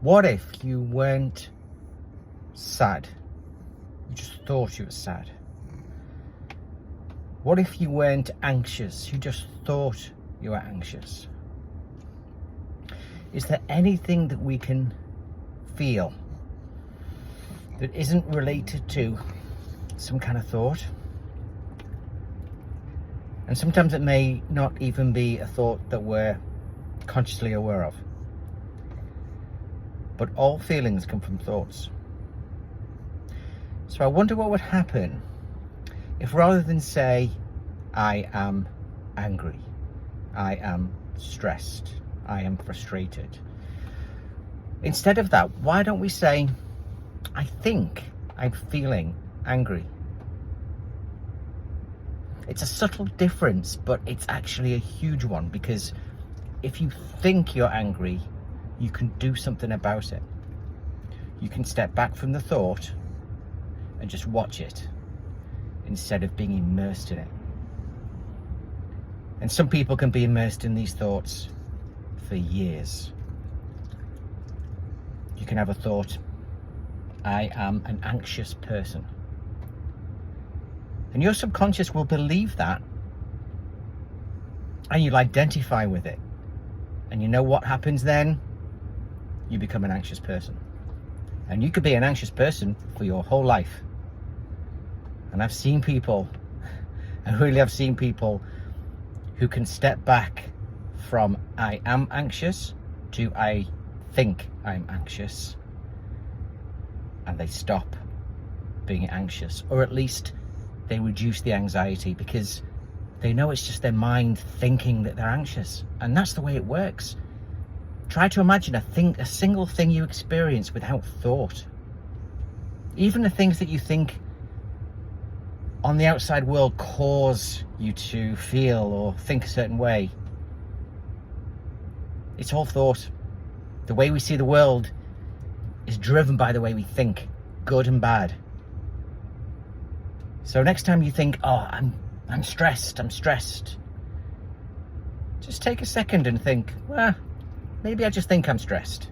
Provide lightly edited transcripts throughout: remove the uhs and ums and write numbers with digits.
What if you weren't sad? You just thought you were sad. What if you weren't anxious? You just thought you were anxious. Is there anything that we can feel that isn't related to some kind of thought? And sometimes it may not even be a thought that we're consciously aware of. But all feelings come from thoughts. So I wonder what would happen if, rather than say, I am angry, I am stressed, I am frustrated, instead of that, why don't we say, I think I'm feeling angry? It's a subtle difference, but it's actually a huge one, because if you think you're angry, you can do something about it. You can step back from the thought and just watch it instead of being immersed in it. And some people can be immersed in these thoughts for years. You can have a thought, I am an anxious person. And your subconscious will believe that, and you'll identify with it. And you know what happens then? You become an anxious person. And you could be an anxious person for your whole life. And I've seen people, I really have seen people who can step back from I am anxious to I think I'm anxious. And they stop being anxious, or at least they reduce the anxiety, because they know it's just their mind thinking that they're anxious. And that's the way it works. Try to imagine a single thing you experience without thought. Even the things that you think on the outside world cause you to feel or think a certain way. It's all thought. The way we see the world is driven by the way we think, good and bad. So next time you think, oh, I'm stressed, just take a second and think, well, maybe I just think I'm stressed.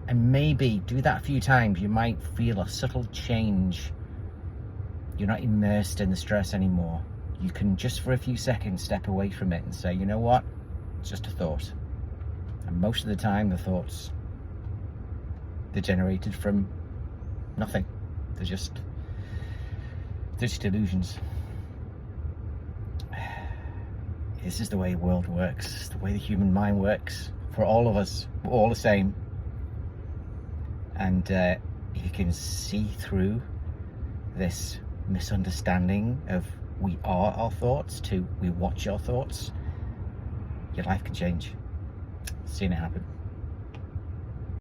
And maybe do that a few times. You might feel a subtle change. You're not immersed in the stress anymore. You can just for a few seconds step away from it and say, you know what? It's just a thought. And most of the time, the thoughts, they're generated from nothing. They're just illusions. This is the way the world works. It's the way the human mind works. For all of us, we're all the same. And if you can see through this misunderstanding of we are our thoughts to we watch our thoughts, your life can change. Seeing it happen.